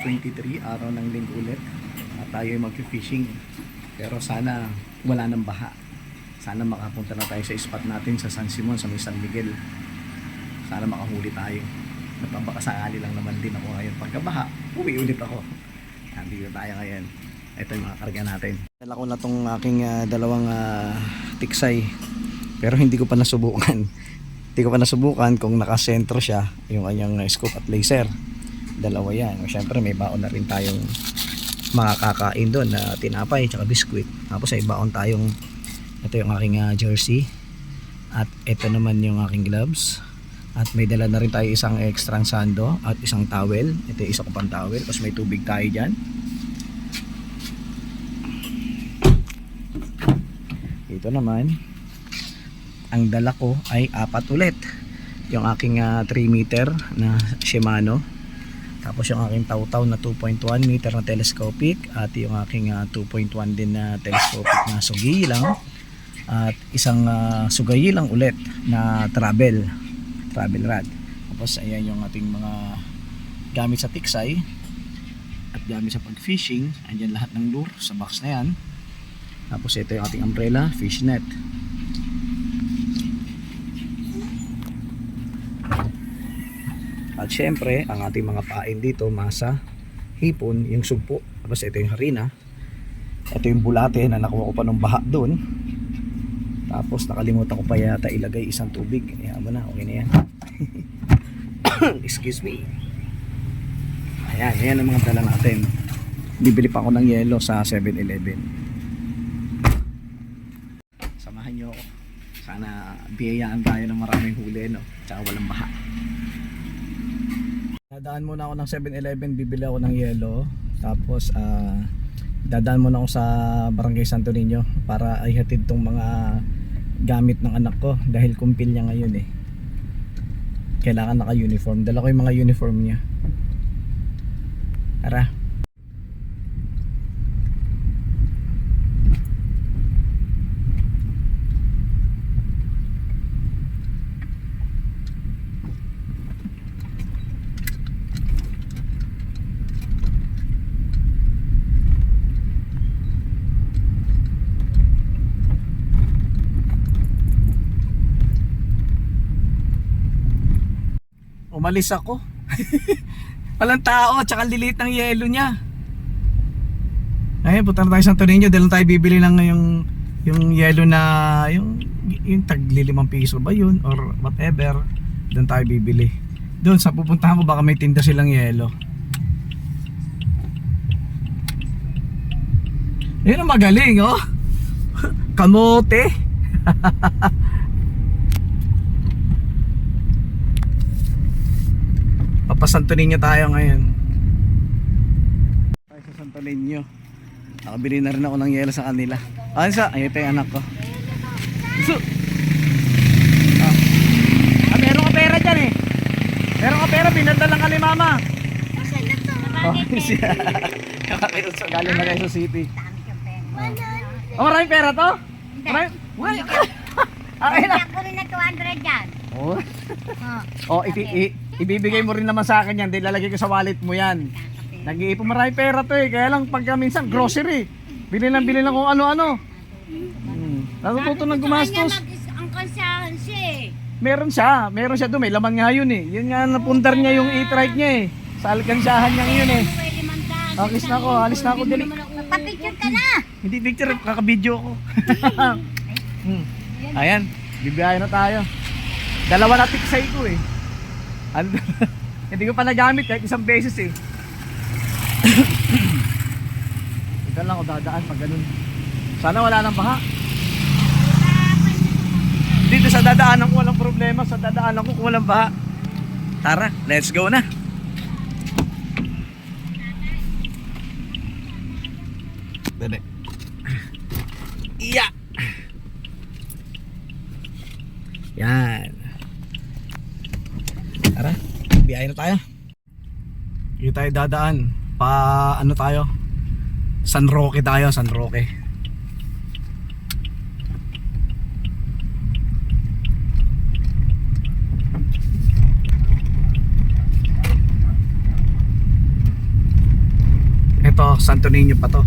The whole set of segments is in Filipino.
23, araw ng linggo ulit. At tayo ay mag-fishing. Pero sana wala nang baha. Sana makapunta na tayo sa spot natin sa San Simon, sa may San Miguel. Sana makahuli tayo. Baka sakali lang naman din ako ngayon. Pagka baha, uwi ulit ako. Nandito tayo ngayon. Ito yung mga karga natin. Dala ko na tong aking dalawang tiksay. Pero hindi ko pa nasubukan. Hindi ko pa nasubukan kung nakasentro siya yung kanyang scoop at laser. Dalawa yan. Siyempre may baon na rin tayong makakakain doon na tinapay at biskwit. Tapos ay baon tayong, ito yung aking jersey. At ito naman yung aking gloves. At may dala na rin tayo isang extra sando at isang towel. Ito yung isa ko pang towel. Tapos may tubig tayo dyan. Ito naman, ang dala ko ay 4 ulit. Yung aking 3 meter na Shimano. Tapos yung aking taw-taw na 2.1 meter na telescopic. At yung aking 2.1 din na telescopic na sugilang. At isang sugayilang ulit na travel rod. Tapos ayan yung ating mga gamit sa tiksay at gamit sa pag-fishing. Andyan lahat ng lure sa box na yan. Tapos ito yung ating umbrella, fish net. At syempre, ang ating mga pain dito, masa, hipon, yung sugpo. Tapos ito yung harina. Ito yung bulate na nakuha ko pa ng baha doon. Tapos nakalimutan ko pa yata ilagay isang tubig. Ayan mo na, okay na yan. Excuse me. Ayan ang mga dala natin. Bibili pa ako ng yelo sa 7-Eleven. Samahan nyo ako. Sana biyayaan tayo ng maraming huli, no? Tsaka walang baha. Dadaan muna ako ng 7-Eleven, bibili ako ng yelo. Tapos dadaan muna ako sa Barangay Santo Niño para ay hatid tong mga gamit ng anak ko dahil kumpil niya ngayon eh. Kailangan naka-uniform. Dala ko yung mga uniform niya. Tara. Umalis ako. Walang tao, tsaka liliit ng yelo niya. Ayun, punta na tayo sa Santo Niño. Dahil tayo bibili lang yung yelo na yung tagli 5 piso ba yun or whatever. Doon tayo bibili. Doon sa pupuntahan ko baka may tinda silang yelo. Ayun ang magaling, oh. Kamote. Papasanto Niño tayo ngayon. Tayo sa Santo Niño. Nakabili na rin ako ng yelo sa kanila. Ansa, ayun ito yung anak ko. So, meron ka pera dyan eh. Meron ka pera, pinadala ka ni mama. Oh, siya. Galing na kayo sa city. Oh, maraming pera to? Maraming? Ay, ako rin na 200 dyan. Oh. Oh, ibibigay mo rin naman sa akin yan. Lalagay ko sa wallet mo yan. Nag-iipon marami pera to eh. Kaya lang pagka minsan grocery. Bili lang kung ano-ano. Natututo ng gumastos. Ang kansahan siya eh. Meron siya doon. May laman nga yun eh. Yun nga napundar niya yung e-trike niya eh. Sa alkansyahan niya yun eh. Alis na ako dali. Magpa-picture ka na. Hindi picture, kaka-video ko. Ayan, bibiyahe na tayo. Dalawa na tiksay ko eh. Hindi ko pa nagamit kahit isang beses eh. Ito lang ako dadaan pag ganun. Sana wala nang baha. Dito sa dadaanan ko walang problema. Sa dadaanan ko kung walang baha. Tara, let's go na. Dali. Iya. Yan. Tara, biyahe na tayo. Dito tayo dadaan. Ano tayo? San Roque tayo, San Roque. Pero Santo Niño pa to.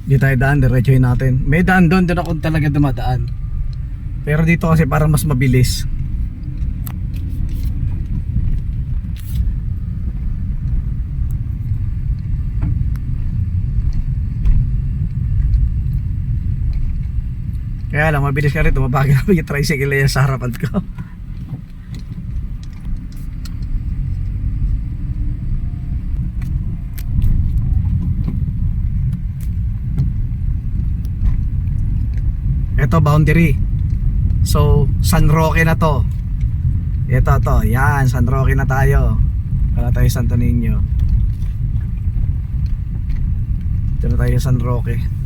Di tayo daan, diretsuhin natin. May daan doon ako talaga dumadaan. Pero dito kasi para mas mabilis. Kaya lang, mabilis ka rin. Tumabagin ako yung tricycle na yan sa harapan ko. Ito boundary. So San Roque na to. Ito to, yan, San Roque na tayo. Wala tayo Santo Niño. Ito na tayo San Roque.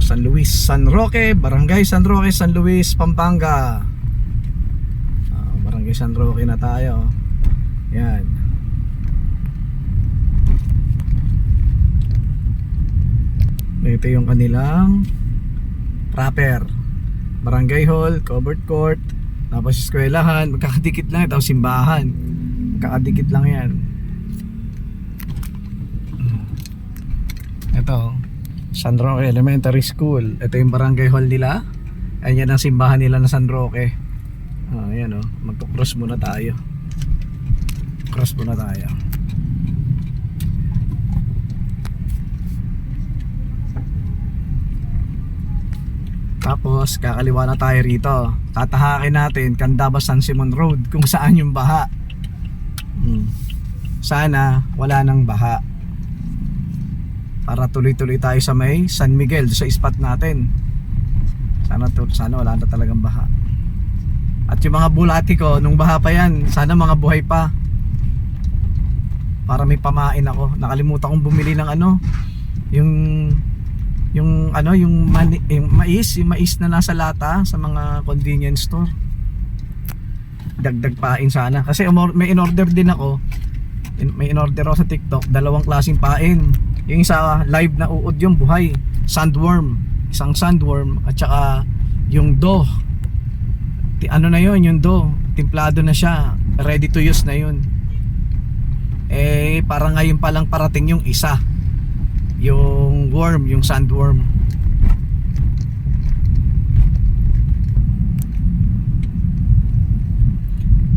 San Luis, San Roque, Barangay San Roque, San Luis, Pampanga. Barangay San Roque na tayo. Yan. Ito yung kanilang proper Barangay Hall, covered court, tapos eskwelahan, magkakadikit lang, tapos simbahan. Magkakadikit lang yan. Ito San Roque Elementary School. Ito yung barangay hall nila. Ayan ang simbahan nila na San Roque. Ayan o, magko-cross muna tayo. Cross muna tayo. Tapos kakaliwa na tayo rito. Tatahakin natin Candaba San Simon Road, kung saan yung baha. Sana wala nang baha, para tuloy-tuloy tayo sa may San Miguel, sa spot natin. Sana wala na talagang baha. At yung mga bulati ko, nung baha pa yan, sana mga buhay pa, para may pamain ako. Nakalimutan kong bumili ng ano, yung mais na nasa lata sa mga convenience store. Dagdag pain sana. Kasi may in-order din ako. May in-order ako sa TikTok, dalawang klaseng pain. Yung isa live na uod, yung buhay, sandworm, isang sandworm, at saka yung dough. Ano na yun, yung dough, timplado na siya, ready to use na yun. Parang ngayon pa lang parating yung isa, yung worm, yung sandworm.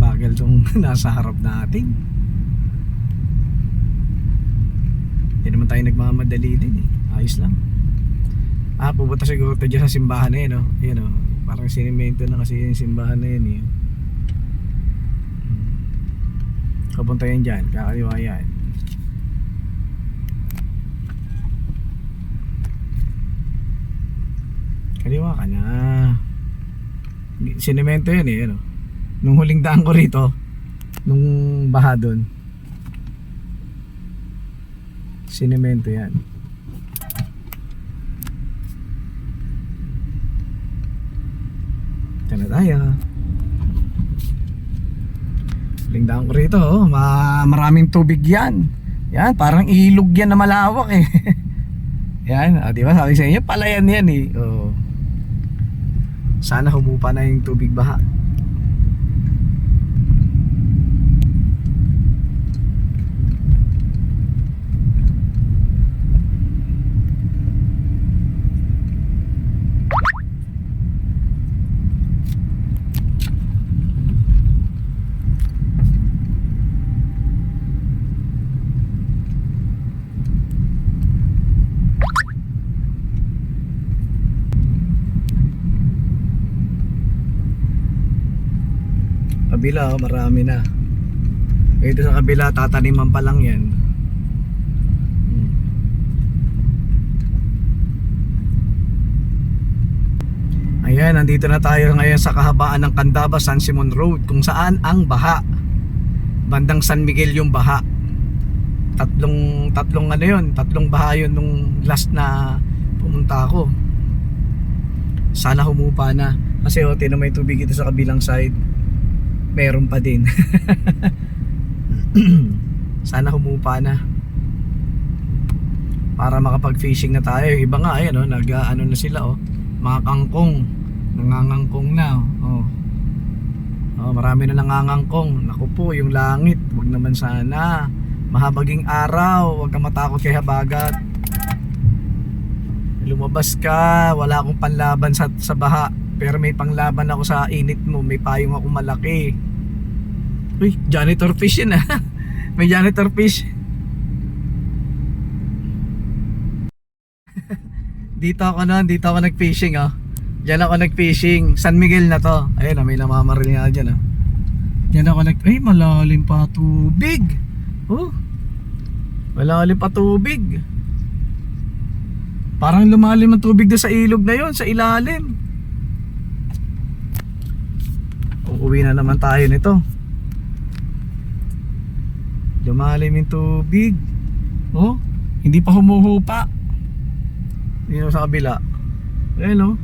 Bagal tong nasa harap natin. Hindi naman tayo nagmamadali din eh. Ayos lang. Pupunta siguro tayo dyan sa simbahan na yun, no? Yun, no? Parang sinimento na kasi yung simbahan na yun eh. Kapunta yan dyan, kakaliwa yan. Kaliwa ka na. Sinimento yun eh, no? Nung huling daan ko rito, nung baha doon, sinemento yan. Ito na tayo. Lingdaan ko rito, maraming tubig yan. Yan, parang ilog yan na malawak eh. Yan, di ba sabi sa inyo, palayan yan eh. Sana humupa na yung tubig baha. Kabila, marami na. Ito sa kabila, tataniman pa lang yan. Ayan, nandito na tayo ngayon sa kahabaan ng Candaba, San Simon Road, kung saan ang baha. Bandang San Miguel yung baha. Tatlong ano yun, tatlong baha yun nung last na pumunta ako. Sana humupa na. Kasi tinan may tubig ito sa kabilang side. Meron pa din. Sana humupa na. Para makapag-fishing na tayo. Iba nga, ayan nag-ano na sila mga kangkong. Nangangangkong na marami na nangangangkong. Naku po, yung langit, wag naman sana. Mahabaging araw, wag kang matakot kay habagat. Lumabas ka, wala akong panlaban sa baha, pero may panglaban ako sa init mo. May payong ako malaki. Uy, janitor fish yun May janitor fish. Dito ako nag-fishing Diyan ako nag-fishing. San Miguel na to. Ayun may namamaril nga dyan Diyan ako malalim pa tubig. Malalim pa tubig. Parang lumalim ang tubig doon sa ilog na yon, sa ilalim. Uuwi na naman tayo nito. Lumalim yung tubig. Hindi pa humuhupa. Dito sa kabila. Ayun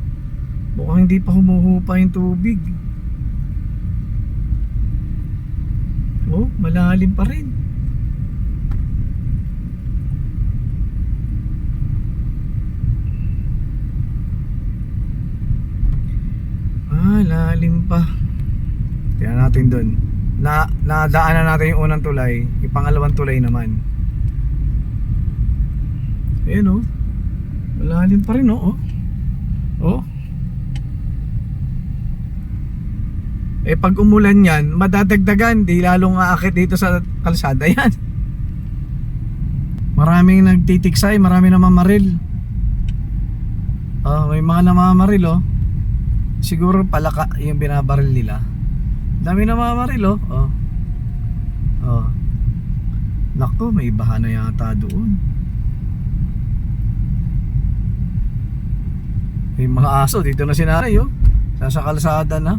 mukhang hindi pa humuhupa yung tubig. Malalim pa rin. Lalim pa. Tingnan natin dun. Nadaanan natin yung unang tulay. Yung pangalawang tulay naman. Ayun malalim pa rin pag umulan yan, madadagdagan. Di lalong aakit dito sa kalsada yan. Maraming nagtitiksay, maraming namamaril. May mga namamaril siguro palaka yung binabaril nila. Dami namamaril Naku, may baha na yata doon. May mga aso dito na sinanay sa kalsada na.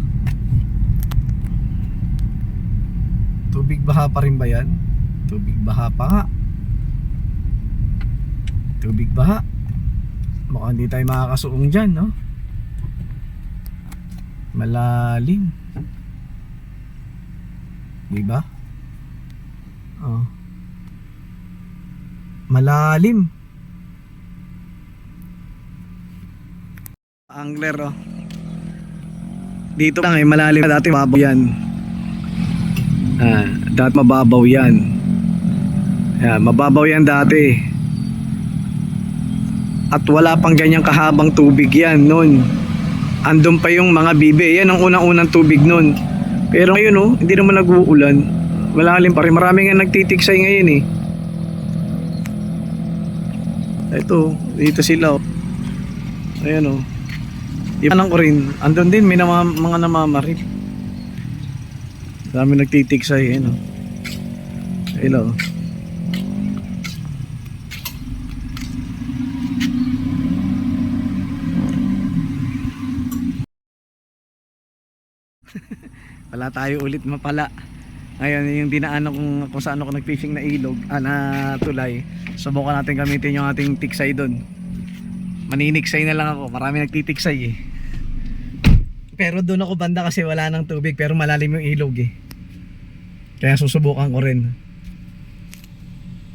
Tubig baha pa rin ba yan? Tubig baha pa nga. Tubig baha. Mukhang hindi tayo makakasuong dyan malalim. Diba? Malalim. Angler dito lang malalim. Dati mababaw yan. Dati mababaw yan. Mababaw yan dati. At wala pang ganyang kahabang tubig yan noon. Andun pa yung mga bibe. Yan ang unang-unang tubig noon. Pero ngayon hindi naman nag-uulan. Malalim pa rin. Marami nga nagtitiksay ngayon Ito, dito sila Ayan Ipanan ko rin. Andun din may mga namamaril. Dami nagtitiksay Hello. Wala tayo ulit mapala. Ngayon yung dinaanan kung saan ako nag-fishing na ilog, na tulay. Subukan natin gamitin yung ating tiksay doon. Maniniksay na lang ako. Marami nagtitiksay Pero doon ako banda kasi wala nang tubig, pero malalim yung ilog Kaya susubukan ko rin.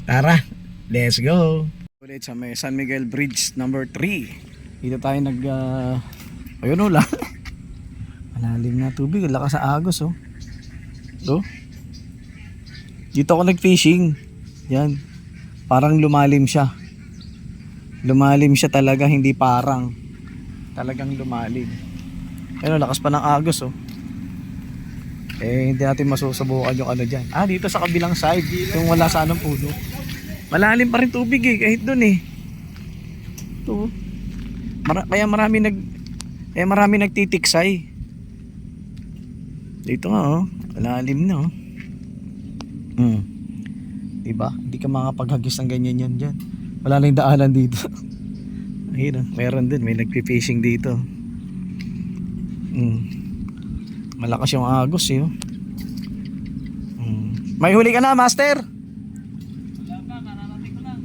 Tara, let's go. Ulit sa may San Miguel Bridge number 3. Dito tayo ayun lang. Malalim na tubig, lakas sa agos Dito ako nag-fishing. Yan. Parang lumalim siya. Lumalim siya talaga, hindi parang. Talagang lumalim. Ayun, lakas pa ng agos hindi natin masusubukan yung dyan. Dito sa kabilang side, yung wala sa anong puno. Malalim pa rin tubig kahit dun Ito. Kaya marami nagtitiksay. Dito nga malalim na Diba? Hindi ka makapaghagis ng ganyan yan dyan. Wala na yung daanan dito. Ayun meron din, may nagpi-fishing dito. Malakas yung agos eh. Oh. May huli ka na, master?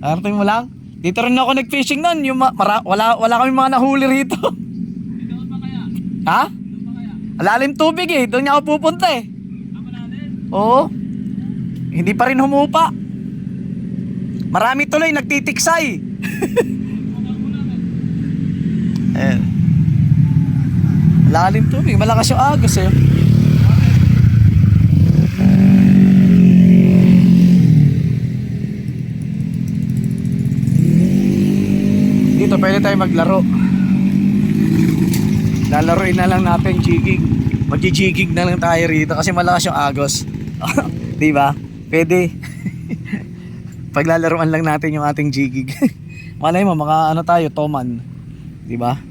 Arating mo lang? Dito rin ako nag-fishing nun. Yung wala kami mga nahuli rito. Ha? Alalim tubig eh. Doon niya ako pupunta eh. Oo. Hindi pa rin humupa. Marami tuloy nagtitiksay. Ayan. Lalim tubig, malakas yung agos eh. Dito pwede tayo maglaro. Lalaroin na lang natin jigging. Magji-jigging na lang tayo rito kasi malakas yung agos. 'Di ba? Pwede. Paglalaruan lang natin yung ating jigging. Malay mo mga ano tayo, toman. 'Di ba?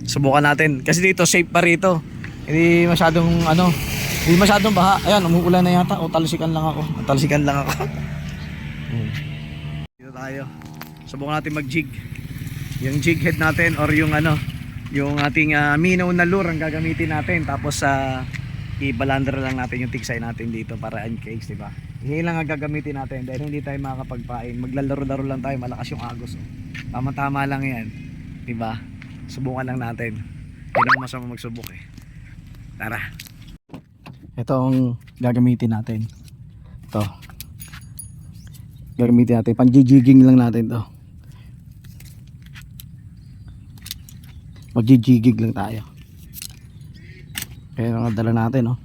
Subukan natin kasi dito safe pa rito. Hindi masyadong hindi masyadong baha. Ayan, umuulan na yata. O talsikan lang ako. Dito tayo. Subukan natin mag-jig. Yung jig head natin or yung yung ating minnow na lure ang gagamitin natin. Tapos i-balandra lang natin yung tiksay natin dito para in case, di ba? Yun lang ang gagamitin natin dahil hindi tayo makakapagpain. Maglalaro-laro lang tayo, malakas yung agos. Oh. Tama-tama lang 'yan. Di ba? Subukan lang natin. Hindi naman masama magsubok eh. Tara. Ito ang gagamitin natin. Ito. Gagamitin natin. Pang-jigging lang natin to. Mag-jigging lang tayo. Kaya nga dala natin, oh.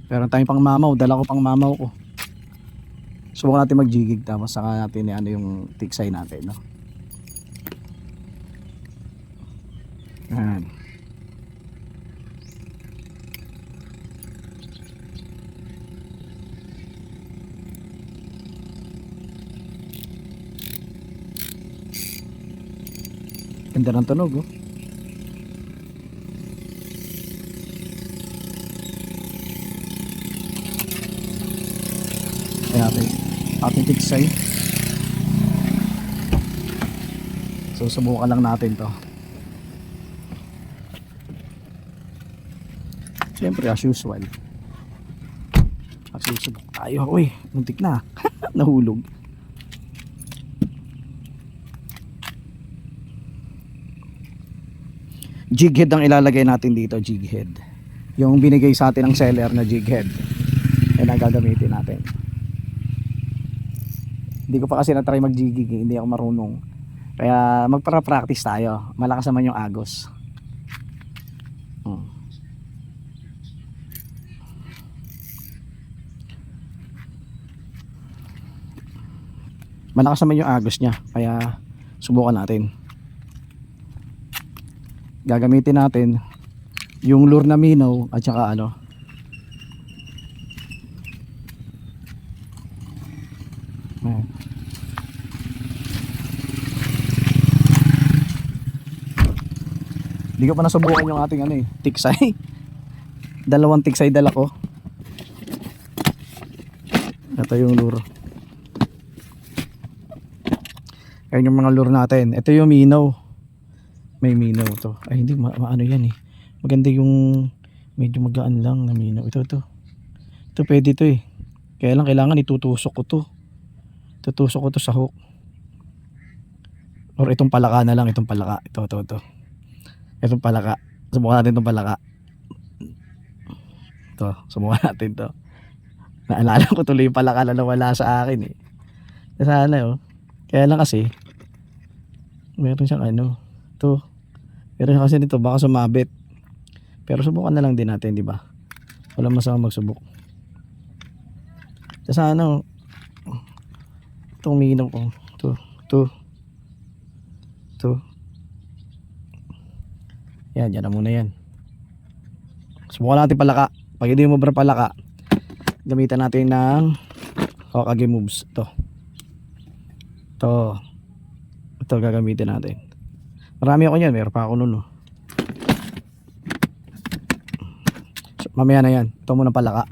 Pero tayong pang mamaw. Dala ko pang mamaw ko. Subukan natin mag-jigging. Tapos saka natin yung tiksay natin, no? Ayan. Ganda ng tunog, oh. Ayan ating tiksay. So subukan lang natin to. Siyempre as usual. Subok tayo. Uy, muntik na. Nahulog. Jig head ang ilalagay natin dito, jig head. Yung binigay sa atin ng seller na jig head. Yan ang gagamitin natin. Hindi ko pa kasi na-try mag-jigging, hindi ako marunong. Kaya magpara-practice tayo. Malakas naman yung agos. Malakas naman yung agos niya, kaya subukan natin. Gagamitin natin yung lure na minnow at saka hindi ko pa nasubukan yung ating tiksay. Dalawang tiksay dala ko. Ito yung lure. Ayan yung mga lure natin. Ito yung minnow. May minnow to. Ay hindi, maano yan eh. Maganda yung medyo magaan lang na minnow. Ito pwede to eh. Kaya lang kailangan itutusok ko to. Tutusok ko to sa hook. Or itong palaka na lang. Itong palaka. Ito. Itong palaka. Subukan natin itong palaka. Ito. Subukan natin to. Naalala ko tuloy yung palaka na nawala sa akin eh. Sana oh. Kaya lang kasi meron siyang ito. Meron siya kasi nito baka sumabit. Pero subukan na lang din natin, di ba? Wala masama magsubok. Sana itong minnow ko. Ito. Yan, dyan na muna yan. Subukan natin palaka. Pag hindi mo palaka, gamitan natin ng Hokage moves. Ito gagamitin natin. Marami ako niyan, meron pa ako nun. So, mamaya na yan. Ito muna palaka.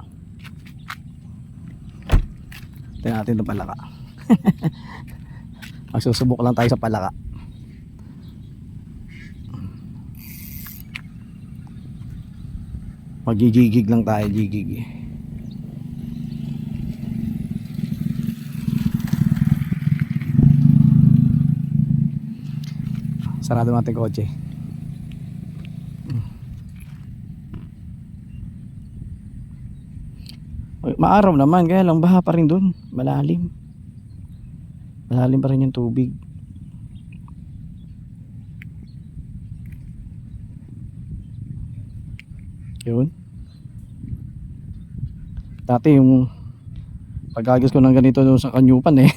Tingnan natin itong palaka. Magsusubok lang tayo sa palaka. Magigigig lang tayo, gigig. Sarado natin kotse. Maaraw naman, kaya lang baha pa rin dun. Malalim. Malalim pa rin yung tubig. Yun. Dati yung pagkagas ko ng ganito doon sa Kanyupan eh.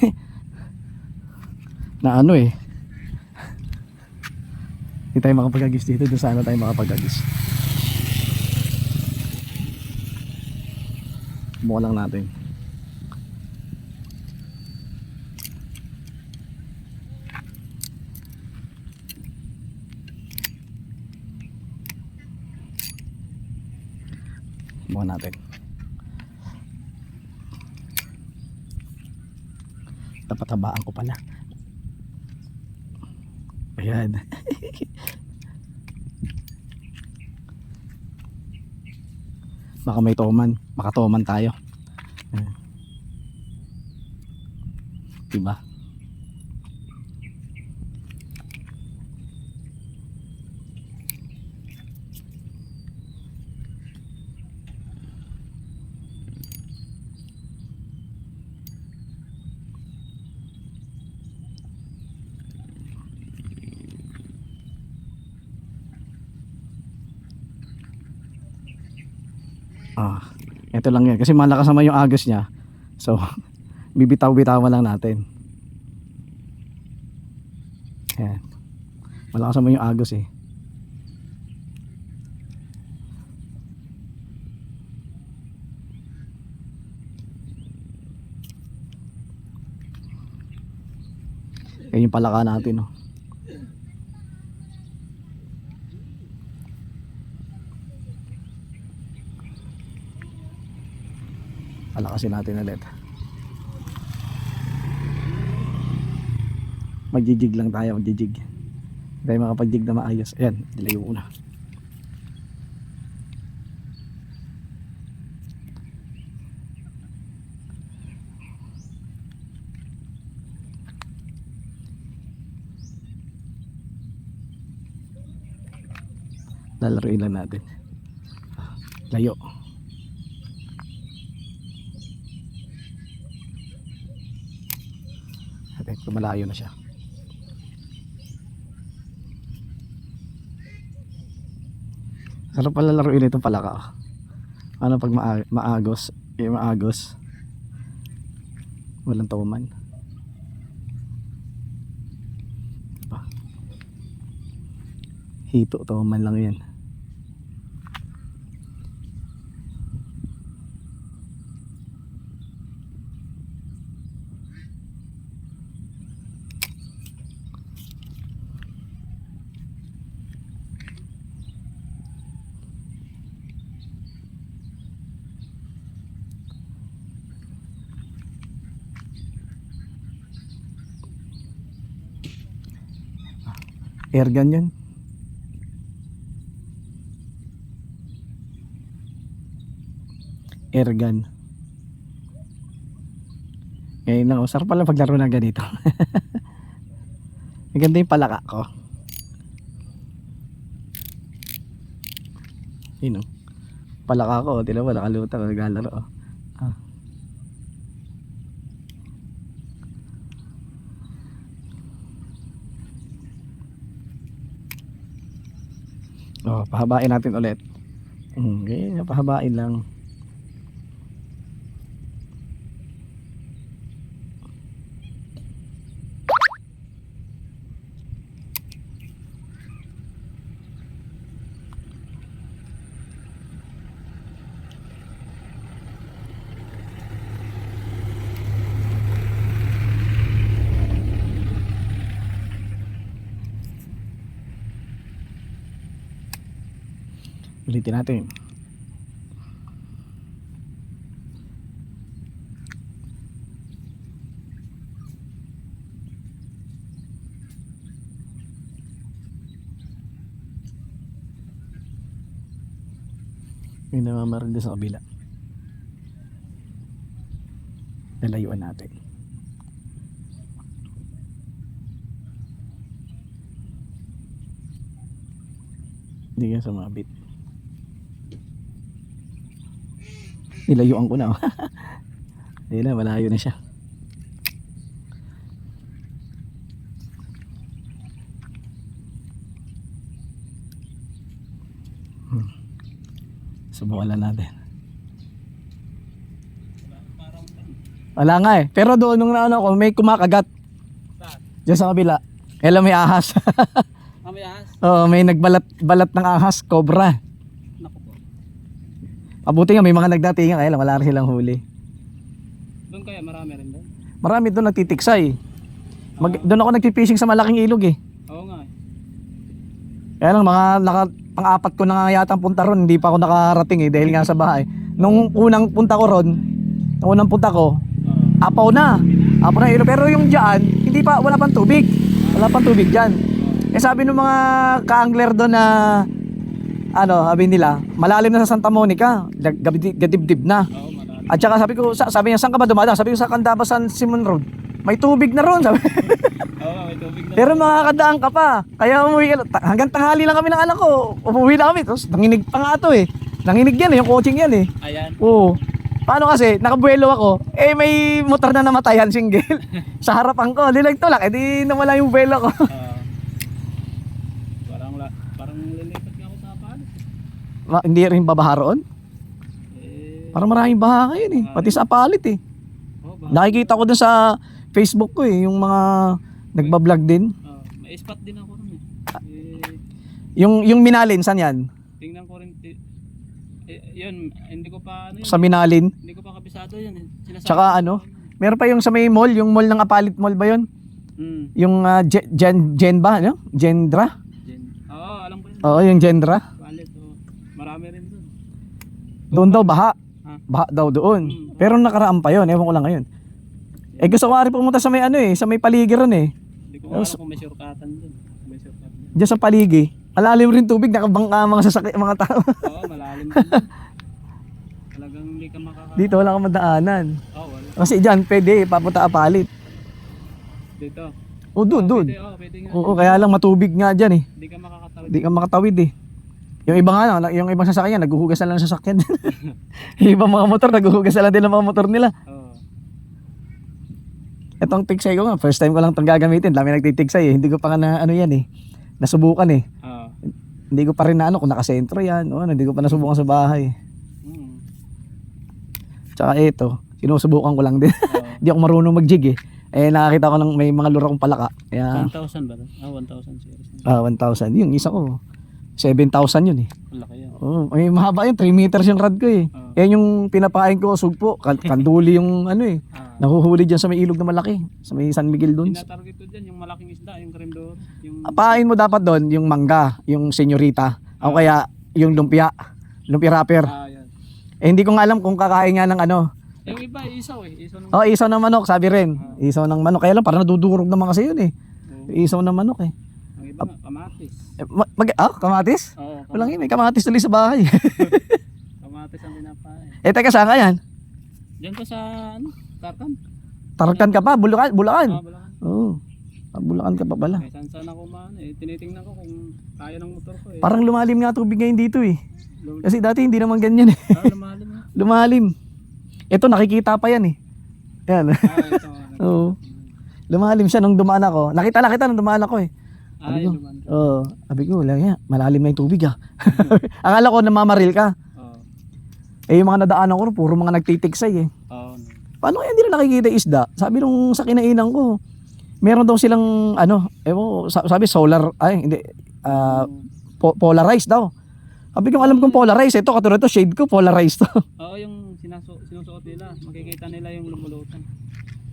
Na ano eh. Hindi tayo makapagagis dito. Doon sana tayo makapagagis. Buka lang natin. Buka natin. Tapatabaan ko pala. Ayan. Baka may toman. Baka toman tayo. Diba? Ito lang yan kasi malakas naman yung agos niya, so bibitaw-bitawan lang natin. Ayan. Malakas naman yung agos eh. Yan yung palaka natin, no? Palakasin natin ulit. Magjijig lang tayo, magjijig. Hindi tayo makapagjig na maayos. Ayan, dilayo ko na. Lalaroin lang natin. Layo. Ito, malayo na siya. Sarap pala laruin itong palaka. Ano pag maagos, maagos. Walang tuman. Diba? Hito, tuman lang yan. Airgun yun. Airgun. Ngayon lang, sarap pala paglaro ng ganito. Maganda yung palaka ko. Yun o. Palaka ko, tila mo, nakalutang, naglalaro o. Pahabain natin ulit. Okay, pahabain lang. Ulitin natin. May namamaril doon sa kabila. Lalayuan natin. Hindi ka sumabit. Nilayuan ko na. Ayun na, malayo na siya. Subukan lang natin. Wala nga eh. Pero doon nung ano ko, may kumakagat. Diyan sa kabila. Kailan may ahas. May ahas? Oo, may nagbalat ng ahas, cobra. Naku po. Mabuti nga may mga nagdatingan, kaya lang wala rin silang huli. Doon kaya marami rin doon? Marami doon nagtitiksay. Doon ako nagpipishing sa malaking ilog eh. Oo nga eh. Kaya lang pang-apat ko na nga yata ang punta ron, hindi pa ako nakarating eh dahil nga sa bahay. Nung unang punta ko ron, apaw na ilog. Pero yung dyan, wala pang tubig. Wala pang tubig dyan. Eh sabi ng mga ka-angler doon na sabi nila, malalim na sa Santa Monica, gadibdib na. Oo, marami. At saka sabi niya, saan ka ba dumadaan? Sabi ko sa Candaba San Simon Road. May tubig na ron, sabi. Oo, may tubig na. Pero makakadaan ka pa. Kaya umuwi ka, hanggang tanghali lang kami ng anak ko. Umuwi na kami. Tapos nanginig pa nga to eh. Nanginig yan eh, yung coaching yan eh. Ayan. Oo. Paano kasi, nakabuelo ako, may motor na namatayan, single. Sa harapan ko, tulak, edi nawala yung buelo ko. Parang lilipat nga ako sa palit. Hindi rin babaha roon? Parang maraming baha ngayon eh. Pati sa palit eh. Oh, Nakikita ko dun sa Facebook ko eh, yung mga nagbablog din. May spot din ako rin eh. Yung Minalin, saan yan? Tingnan ko rin. Yun, hindi ko pa Sa Minalin? Hindi ko pa kabisado yun eh. Tsaka meron pa yung sa may mall, yung mall ng Apalit Mall ba yun? Yung Gen ba? No? Gendra? Oo, alam ko yun. Oo, yung Gendra. Palit, marami rin doon. Doon daw baha. Baha daw doon. Pero nakaraan pa yun, ewan ko lang ngayon. Eh gusto ko nga rin pumunta sa may sa may paligiran eh. Hindi ko alam kung may shortcutan doon. Diyan sa paligi. Malalim rin tubig, nakabangka mga sasakyan, mga tao. Oo, malalim din. Talagang hindi ka makaka... Dito wala kang madaanan. Oo, wala. Kasi dyan, pwede, papunta Apalit. Dito. O, doon. Pwede nga. Oo, kaya lang matubig nga dyan eh. Hindi ka makakatawid. Hindi ka makatawid eh. Yung iba nga, yung ibang sasakyan, naghuhugas na lang ng sasakyan. Yung ibang mga motor, naghuhugas na lang din ng mga motor nila. Oo. Itong tiksay ko nga, first time ko lang itong gagamitin. Dami nagtitiksay eh. Hindi ko pa nga nasubukan eh. Oo. Hindi ko pa rin kung nakasentro yan. Hindi ko pa nasubukan sa bahay. Tsaka ito, sinusubukan ko lang din. Hindi ako marunong mag-jig eh. Nakakita ko ng may mga lura kong palaka. Kaya 1,000 ba? 1,000 series. 1,000. Yung isa ko, 7,000 yun eh. Malaki yan. May mahaba yun, 3 meters yung rod ko eh. Yan yung pinapain ko, sugpo. Kanduli yung nahuhuli dyan sa may ilog na malaki. Sa may San Miguel doon. Tinatarget ko dyan, yung malaking isda, yung kremdor. Pain mo dapat doon, yung mangga, yung senyorita. O kaya yung lumpia wrapper. Yan. Hindi ko nga alam kung kakain nga ng Yung iba, isaw eh. isaw ng manok, sabi rin. Isaw ng manok. Kaya lang, parang nadudurog naman kasi yun eh. Isaw ng manok eh. Ang iba nga, kamatis. Kamatis? Oo, Walang may kamatis tuloy sa bahay. kamatis ang pinapain. Teka, saan ka yan? Diyan ko sa, Tartan. Tartan ka pa, Bulacan. Bulacan. Oo. Bulacan ka pa pala. Saan ako tinitingnan ko kung kaya ng motor ko eh. Parang lumalim nga tubig ngayon dito eh. Kasi dati hindi naman ganyan eh. Lumalim na. Lumalim. Ito nakikita pa yan eh. Yan. Ito. Oo. Lumalim siya nung dumaan ako. Nakita nung dumaan ako eh. Sabi ko, sabi ko, malalim na yung tubig ah. Akala ko namamaril ka. Yung mga nadaanan ko, puro mga nagtitiksay eh. Paano kaya hindi na nakikita yung isda? Sabi nung sa kinainan ko, meron daw silang sabi solar, polarized daw. Sabi ko, alam kong polarized. Ito, katulad to, shade ko, polarized to. Oo, yung sinusuot nila. Makikita nila yung lumulutan.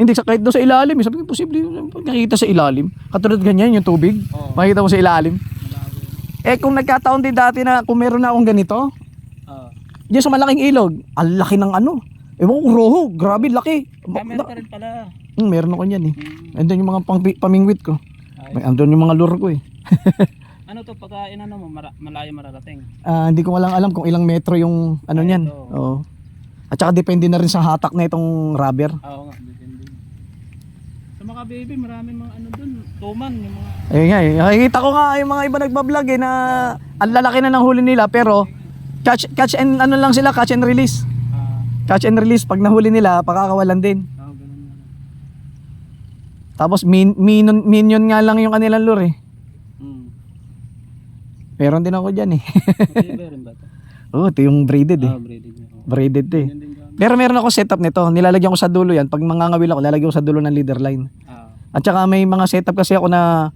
Hindi, kahit doon sa ilalim. Sabi ko, posible nakikita sa ilalim. Katulad ganyan, yung tubig. Makikita mo sa ilalim. Kung nagkataon din dati na kung meron na akong ganito, diyan sa malaking ilog, ang laki ng ewan ko, roho, grabe, laki. Meron pa rin pala. Meron ako yan eh. Andun yung mga pamingwit ko. Andun yung mga lure ko eh. Ano to, pagka inano mo, malayo mararating. Hindi ko lang alam kung ilang metro yung ano niyan. ito. Oo. At saka depende na rin sa hatak na itong rubber. Oo nga, depende. Sa mga baby, maraming mga ano dun, tuman, yung mga... Ayun nga eh. Nakikita ko nga yung mga iba nagbablog eh na ang lalaki na ng huli nila pero catch and ano lang sila, catch and release. Catch and release, pag nahuli nila, pakakawalan din. Ganun na. Tapos minion nga lang yung kanilang lure eh. Meron din ako dyan eh. Matibay rin ba ito? Oo, ito yung braided eh. Braided niya. Braided to eh. Yan din gamit. Pero meron ako setup nito. Nilalagyan ko sa dulo yan. Pag mangangawil ako, lalagyan ko sa dulo ng leader line. At saka may mga setup kasi ako na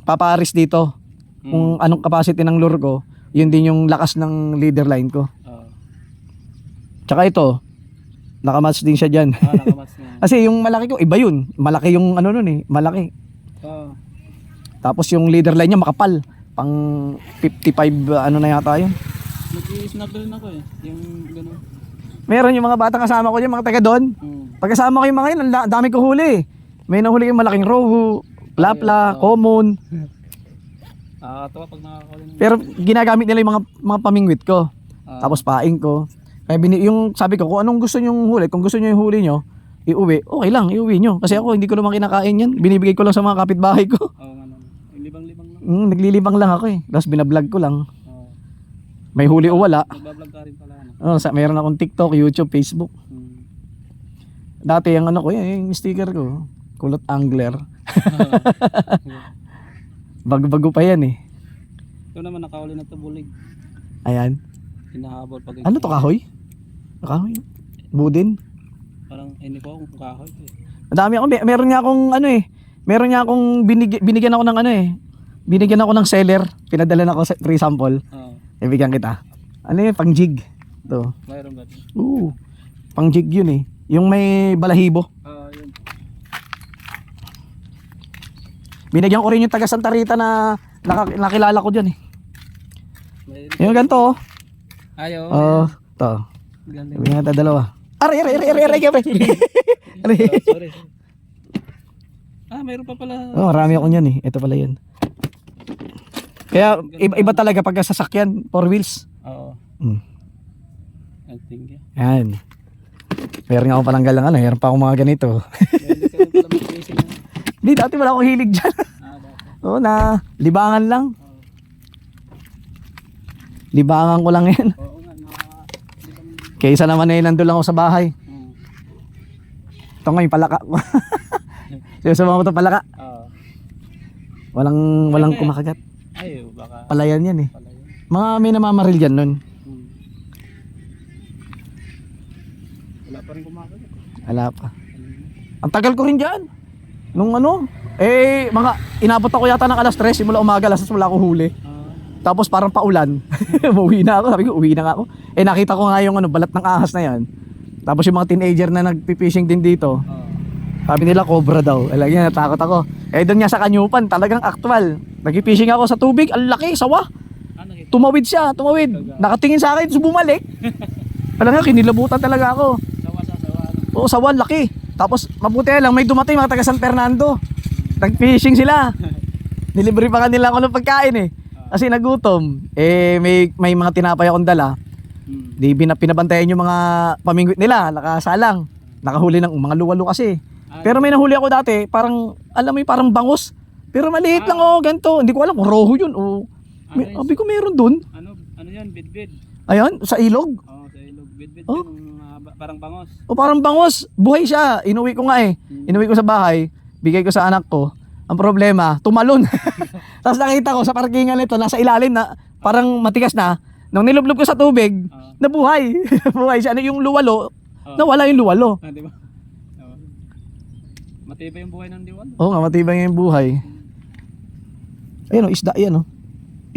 paparis dito. Kung anong capacity ng lure ko, yun din yung lakas ng leader line ko. Tsaka ito, nakamatch din siya dyan. Nakamatch niya. Kasi yung malaki ko, iba yun. Malaki yung ano nun eh, malaki. Tapos yung leader line niya makapal. Pang 55 ano na yata yun. Nag-i-snap rin ako eh. Yung gano'n. Meron yung mga batang kasama ko dyan, mga taga doon. Pagkasama ko yung mga yun, ang dami ko huli. May nahuli yung malaking rohu, plapla, common. Nakakatawa pag nakakawin. Pero ginagamit nila yung mga pamingwit ko. Tapos paing ko. Kaya yung sabi ko, kung anong gusto nyong huli, kung gusto nyo yung huli nyo, iuwi, okay lang, iuwi nyo. Kasi ako hindi ko naman kinakain yan. Binibigay ko lang sa mga kapitbahay ko. Oo nga naman. Libang-libang lang. Naglilibang lang ako eh. Tapos binablog ko lang. May huli o wala. Nagbablog ka rin pala. Ano? Meron akong TikTok, YouTube, Facebook. Dati yung ano ko, yung sticker ko, kulot angler. Bago-bago pa yan eh. Ito naman nakahuli na ito bulig. Ayan. Hinahabol pag... Ano to, kahoy? Kahoy? Budin? Parang hindi ko kung kahoy. Madami ako. Meron nga akong ano eh. Meron nga akong binigyan ako ng ano eh. Binigyan ako ng seller. Pinadala na ako sa free sample. Ibigyan kita. Ano yun? Pang jig. Ito. Mayroon ba ito? Pang jig yun eh. Yung may balahibo. Yun. Binigyan ko rin yung taga Santa Rita na nakilala ko dyan eh. Yung ganito oh. Ayaw. Ito. Galing. Ibigyan kita dalawa. Aray. Sorry. Mayroon pa pala. Marami ako niyan eh. Ito pala yun. Kaya iba talaga pag sasakyan, 4 wheels. Oo. I think Yan. Meron nga ako palang galang ano, meron pa ako mga ganito. Hindi ka rin pala mag-facing na. Hindi, dati wala akong hilig dyan. Dati. Oo, na libangan lang. Libangan ko lang yan. Oo nga. Kaysa naman eh, nandun lang ako sa bahay. Ito nga yung palaka. Sinasama ko ito palaka. Walang kumakagat. Ay, baka. Palayan yan eh. Pala yun. Mga may namamaril dyan nun. Wala pa rin kumakagat. Wala pa. Ang tagal ko rin dyan. Nung ano, mga inabot ako yata ng alas 3 simula umaga, alas 3 wala akong huli. Tapos parang paulan. Uwi na ako, sabi ko uwi na nga ako. Nakita ko nga yung balat ng ahas na yan. Tapos yung mga teenager na nagpipishing din dito. Sabi nila cobra daw. Lagi natakot ako. Doon nga sa Kanyupan, talagang actual. Nagpipishing ako sa tubig, ang laki, sawa. Tumawid siya, tumawid. Nakatingin sa akin, tapos bumalik. Alam nga, kinilabutan talaga ako. Oo, sawa, laki. Tapos mabuti lang, may dumating mga taga San Fernando. Nag-fishing sila. Nilibre pa kanila ako ng pagkain eh. Kasi nagutom. May mga tinapay akong dala. Di pinabantayan yung mga pamingwit nila, nakasalang. Nakahuli ng mga luwalo kasi. Pero may nahuli ako dati, parang, alam mo yung parang bangus. Pero maliit lang ganito. Hindi ko alam kung roho yun o. Abi ko meron dun. Ano yan, bidbid? Ayan, sa ilog. Sa ilog. Bidbid Oh. yung parang bangos. O parang bangus. Buhay siya. Inuwi ko nga eh. Inuwi ko sa bahay. Bigay ko sa anak ko. Ang problema, tumalon. Tapos nakita ko sa parkingan nito, nasa ilalim na, parang matigas na. Nung nilublob ko sa tubig, nabuhay. Buhay siya. Ano yung luwalo? Nawala yung luwalo. Di ba? Matibay yung buhay ng diwal. Oo nga, matibay yung buhay. Ayun o, isda yan o.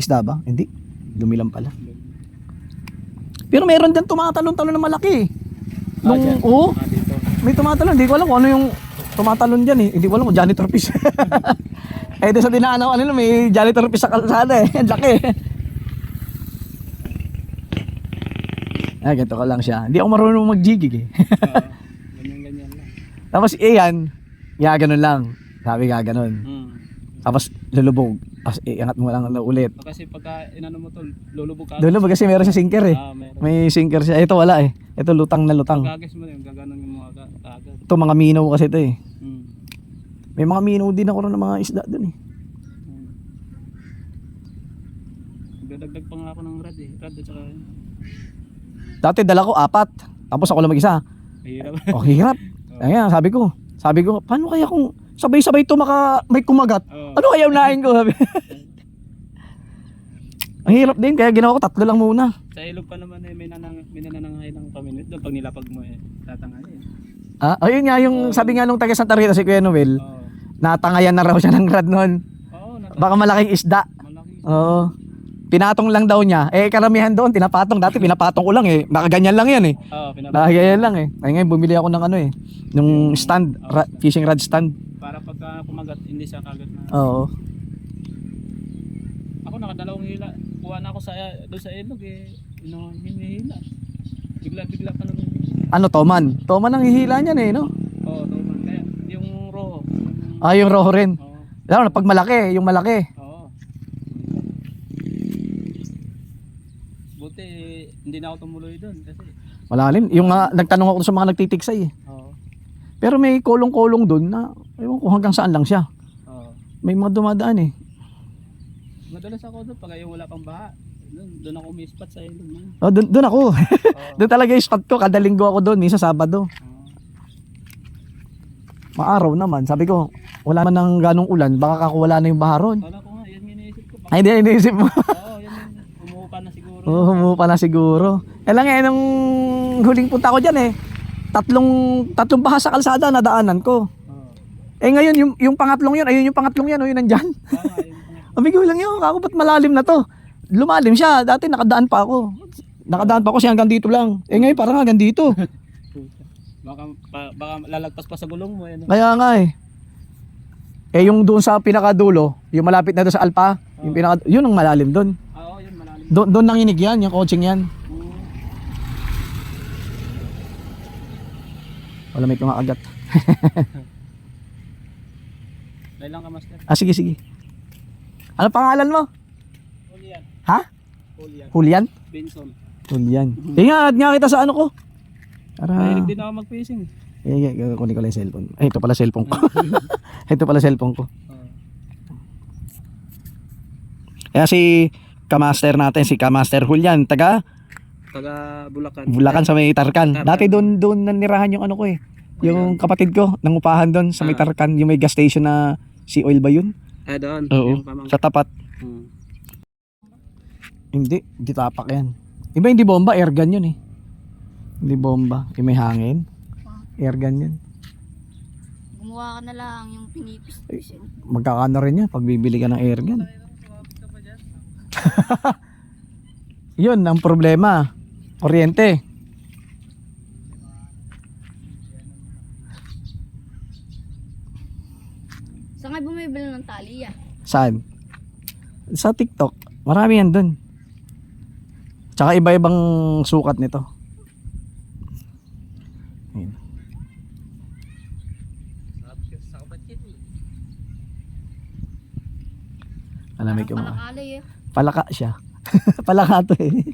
Isda ba? Hindi. Dumilang pala. Pero meron din tumatalon-talon na malaki. Dito. May tumatalon. Hindi ko alam kung ano yung tumatalon dyan eh. Hindi ko alam kung janitor fish. Doon sa dinaanan ko, may janitor fish sa kalsada eh. Ang laki. Ganito ka lang siya. Hindi ako marunong magjigig eh. Ganyan lang. Tapos ganun lang. Sabi ganun. Tapos lulubog. Tapos iangat mo lang ulit. Kasi pagka inano mo to, lulubog ka. Lulubog kasi meron siya sinker eh. Meron. May sinker siya. Ito wala eh. Ito lutang na lutang. Pagkagis mo yun, gaganon yung mga agad. Ito mga minaw kasi ito eh. Hmm. May mga minaw din ako ng mga isda dun eh. Dadagdag pa nga ako ng rad eh. Rad at saka yun. Dati dala ko 4. Tapos ako lang mag-isa. Mahirap. Oh, hirap. Ayan, sabi ko, paano kaya kung sabay-sabay ito may kumagat? Oo. Ano kaya unahin ko? Sabi. Ang hirap din, kaya ginawa ko 3 lang muna. Sa ilog pa naman eh, may nananangay ng paminute doon. Pag nilapag mo eh, tatangay eh. Ayun nga, yung sabi nga nung taga Santa Rita si Kuya Noel, Oo. natangayan na raw siya ng rad noon. Oo, Baka malaking isda. malaki. Oo. Pinatong lang daw niya. Eh, karamihan doon, tinapatong. Dati pinapatong ko lang eh. Nakaganyan lang yan eh. Oo, Nakaganyan lang eh. Ay ngayon, bumili ako ng ano eh. Nung stand, fishing rod stand. para pagka kumagat, hindi siya kagat na. Oo. Ako nakadalawang hila. Kuha na ako doon sa ilog eh. Hinihila. Bigla pa naman. Ano, Toman? Toman ang hihila niyan eh, no? Oo, tuman. Kaya yung roho. Yung roho rin. Oo. Lalo na pag malaki, yung malaki. Oo. Buti hindi na ako tumuloy doon kasi. Malalim. Yung nagtanong ako sa mga nagtitiksay eh. Oo. Pero may kolong-kolong doon na, ewan ko hanggang saan lang siya. Oo. May mga dumadaan eh. Madalas ako doon pag yung wala pang baha. Doon ako may spot sa ilog man. Oh, doon ako. Oo. Doon talaga yung spot ko. Kada linggo ako doon. Minsan Sabado. Maaraw naman. Sabi ko, wala man ng ganong ulan. Baka wala na yung baharon. Kala ko nga, yan yung iniisip ko. Ay, hindi, iniisip mo. Oo, yan yung umuupa na siguro. Oo, humupa na siguro. Lang eh, nung huling punta ko dyan eh. Tatlong baha sa kalsada na daanan ko. Oo. Eh ngayon, yung pangatlong yun, ayun yung pangatlong yan, yun nandyan. Tama, yun. Sabi ko lang yun, ako ba't malalim na to? Lumalim siya, dati nakadaan pa ako. Nakadaan pa ako siya hanggang dito lang. Eh ngayon parang hanggang dito. Baka lalagpas pa sa gulong mo. Yan. Kaya nga eh. Eh yung doon sa pinakadulo, yung malapit na doon sa Alpa, yun ang malalim doon. Oo, yun malalim. Doon nanginig yan, yung coaching yan. Wala may kumakagat. Dahil lang ka, master. Sige. Ano pangalan mo? Julian. Ha? Julian. Julian? Benson. Julian. Add nga kita sa ano ko. Para... Mahilig din ako mag-fishing. Kunin ko lang yung cellphone. Ay, ito pala cellphone ko. Ito pala cellphone ko. Kaya si Kamaster natin, si Kamaster Julian, taga Bulacan. Bulacan sa may Tarkan. Dati doon nanirahan yung ano ko eh. Yung kapatid ko, nangupahan doon sa may Tarkan, yung may gas station na si oil ba yun? Doon. Oo, sa tapat. Hindi tapak yan. Iba hindi bomba, airgun yun eh. Hindi bomba, yung may hangin. Airgun yun. Gumawa ka na lang yung pinipis. Magkakano rin yan pag bibili ka ng airgun. Yun ang problema. Kuryente. Saan nga bumibili ng tali ah? Saan? Sa TikTok. Marami yan dun. Tsaka iba-ibang sukat nito. Ayan. Alamig ko mga. Palakalay eh. Palaka siya. Palaka to eh.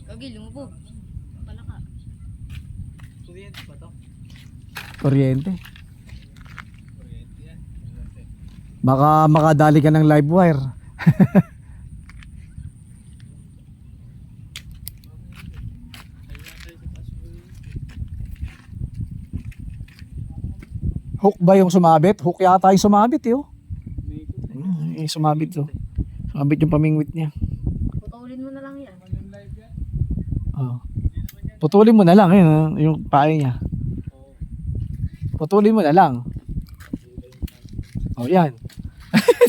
Gagi, lumubog. Palaka. Kuryente. Baka makadali ka ng live wire. Hook ba yung sumabit? Hook yata yung sumabit yun. Sumabit to. Sumabit yung pamingwit niya. Putulin mo na lang yan. Oh. Putulin mo na lang yun, yung pae niya. Putulin mo na lang. Oh, yan.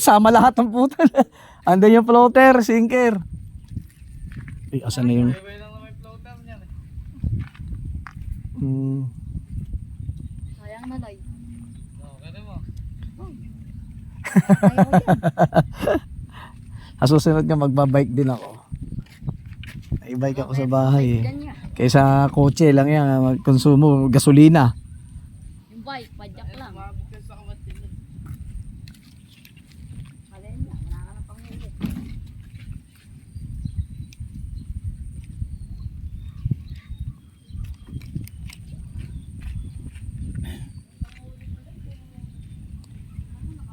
Sama lahat ng putol. Andan yung floater, sinker. Ay, asan na yung... Sayang na live. Sa susunod nga magbabike din ako. Ay, bike ako sa bahay eh. Ganyan. Kaysa kotse lang yan, konsumo, gasolina. Yung bike, padyak lang. Alin na, wala ka na pamili.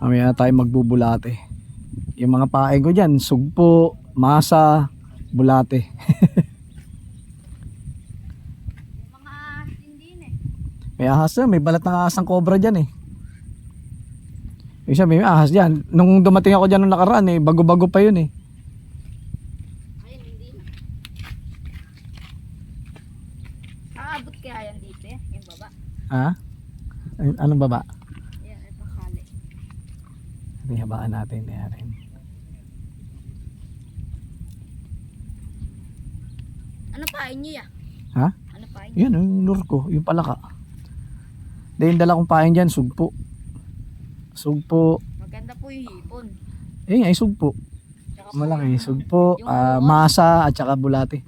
Mamaya na tayo magbubulate. Yung mga paeng ko dyan, sugpo, masa, bulate. Mga tindin eh. May ahas na, may balat ng ahas ng cobra dyan eh. Yung sabi, may ahas dyan. Nung dumating ako dyan nung nakaraan eh, bago-bago pa yun eh. Ayun, hindi na. Aabot kaya yan dito eh, yung baba. Ha? Anong baba? Yan, ito kali. Hindi, habaan natin. Yan. Ano pain niyo ya? Ha? Ano pain niyo? Yan, yung lure ko, yung palaka. Dahil dala kong pain dyan, sugpo. Sugpo. Maganda po yung hipon. Ay, sugpo. Tsaka po Malaki, yung- sugpo, yung buwan. masa, at saka bulate.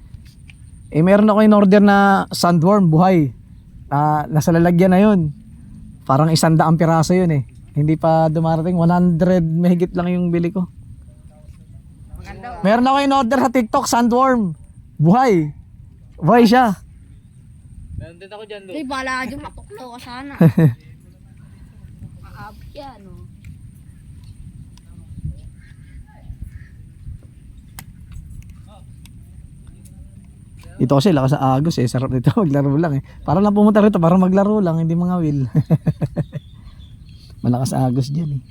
Meron ako in order na sandworm, buhay. Nasa lalagyan na yun. Parang 100 piraso yun eh. Hindi pa dumarating, 100 mahigit lang yung bili ko. Maganda oh. Meron ako in order sa TikTok, sandworm. Buhay. Buhay siya. Meron din ako dyan, Lo. Ay, bala ka dyan, matuklo ka sana. Maabot yan, oh. Ito kasi lakas sa agos eh. Sarap nito maglaro lang eh. Para lang pumunta rito para maglaro lang, hindi mga will. Malakas sa agos dyan eh.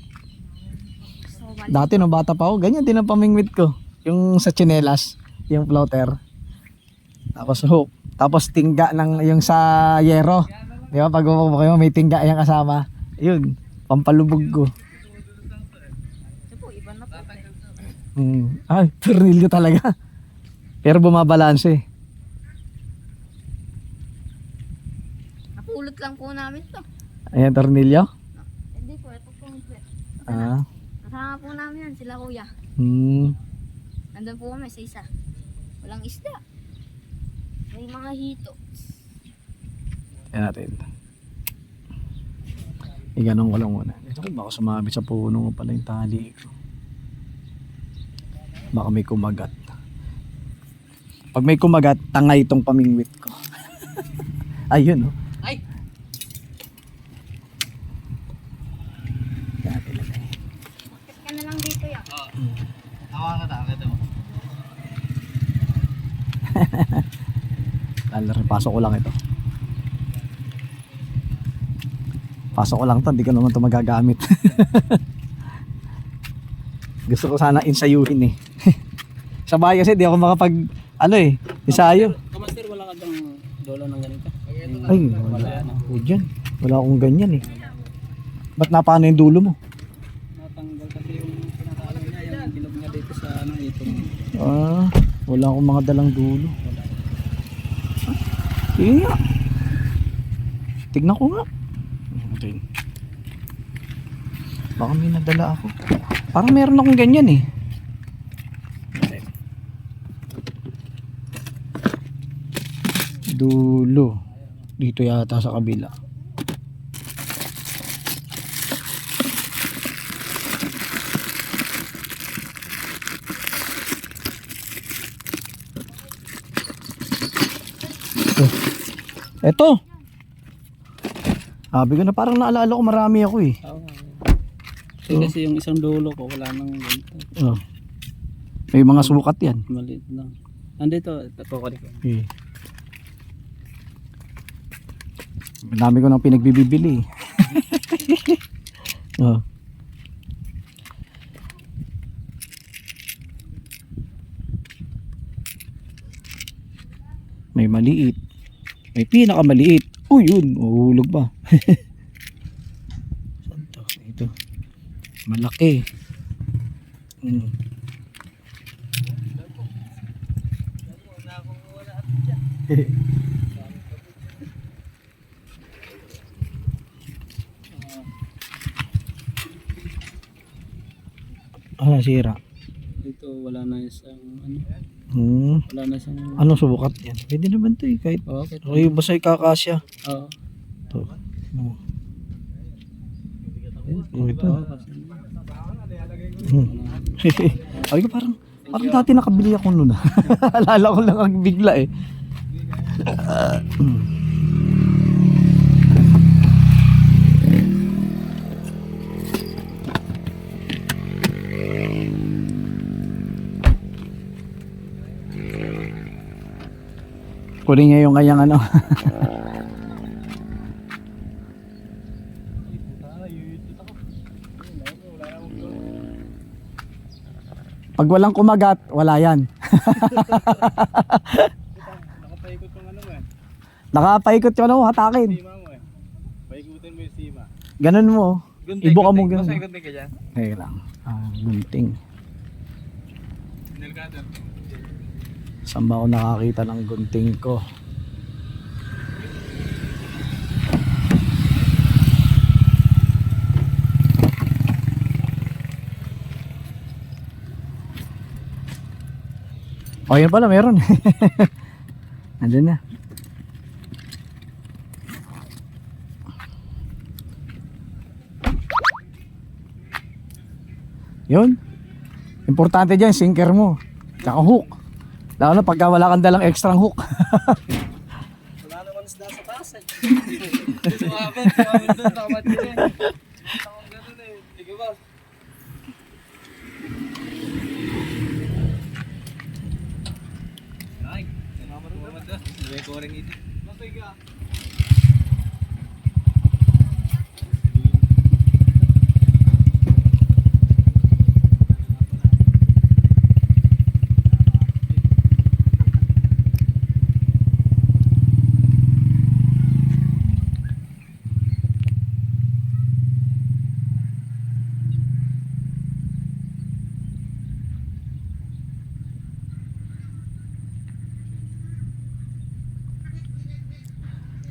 So, mali. Dati nung bata pa ako, ganyan din ang pamingwit ko. Yung sa tsinelas, yung floater. Tapos hook. Tapos tingga ng yung sa yero. Di ba? Pag mo kayo, may tingga yung kasama. Yun, pampalubog ko. Ito po, iba na po. Ay, tornilyo talaga. Pero bumabalanse eh. Napulot lang po namin to. Ayan, tornilyo. Hindi po, ito po. Ah. Kasama po namin yan, sila kuya. Nandun po kami sa isa. Walang isda. May mga hito. Ayan natin. Iganong ko lang muna. Ito ko baka sumabit sa puno pala yung tali ko. Baka may kumagat. Pag may kumagat, tangay itong pamingwit ko. Ayun oh. Ay! Bakit ka na lang dito yan? Hawakan ka ito. Pasok ko lang ito. Pasok ko lang to, hindi ko naman ito magagamit. Gusto ko sana insayuhin eh. Sa bahay kasi di ako makapag ensayo. Kamaster, wala ka bang dolo ng ganito? Ay, wala ako dyan. Wala akong ganyan eh. Ba't napaano yung dulo mo? Natanggal kasi yung pinakaano niya, yung bilog niya dito sa ito. Wala akong mga dalang dulo. Sige nga. Tignan ko nga. Okay. Baka may nadala ako. Parang meron akong ganyan eh. Dulo. Dito yata sa kabila. Eto. Sabi ko na parang naalala ko marami ako eh. Kasi yung isang dulo ko, wala nang ganito. Oh. May mga sukat yan. Maliit lang. Nandito, ito ko dito. Okay. Madami ko nang pinagbibili. Oh. May maliit. May pinakamaliit. Oh, yun. Uhulog ba? Saan to? Ito. Malaki. Nasira. Ito dito, wala na isang ano, wala na isang Anong subukat yan? Pwede naman to eh. Kahit okay. okay, basta ikakasya. Oo. Ito. Ito. Ay ko parang dati nakabili ako noon. Alala ko lang ang bigla eh. Kunin niya yung kanyang ano. Pag walang kumagat, wala yan. Nakapaikot yung ano mo eh. Nakapaikot yung ano, hatakin. Sima mo eh. Paikutin mo yung sima. Ganun mo. Ibuka mo ganun. Basta gunting ka dyan. Kaya lang. Gunting. Nilgado. Saan ba ako nakakita ng gunting ko? Oh, yan pala, meron. Andun na. Yun. Importante dyan, sinker mo. Tsaka hook. Lalo na pagka wala kang dalang extra hook. Wala naman isda sa taas eh. Sumabit doon, tamat yun eh. Takong ganun eh. Sige ba? Ay, sinamat mo naman doon. May koreng ito. Masay ka.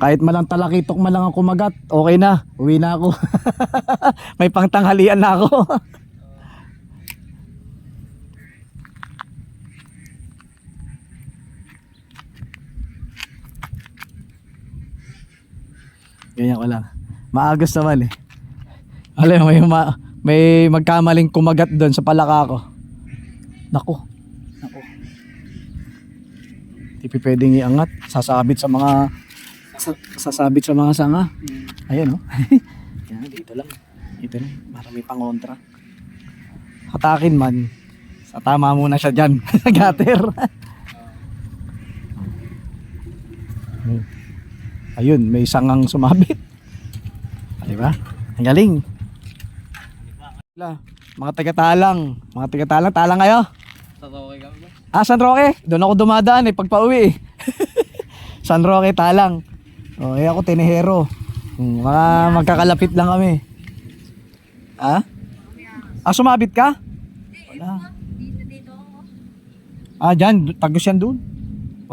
Kahit malang talakitok malang ang kumagat, okay na, uwi na ako. May pangtanghalian na ako. Ganyan ko lang. Maagos naman eh. Alam mo, may magkamaling kumagat doon sa palaka ko. Naku. Hindi pwedeng iangat, sasabit sa mga sanga. Ayan, oh. Yan, dito lang. Marami pang kontra. Hatakin man. Sa tama muna siya dyan. Sa gutter. Ayun, may sangang sumabit. Diba? Ang galing. Mga taga-talang. Talang kayo? Tatawag ka ba? San Roque. Doon ako dumadaan pag pauwi. San Roque, Talang. Oh, ako Tenehero. Mga magkakalapit lang kami. Ha? Sumabit ka? Wala. Dito ako. Dyan, tagos yan dun.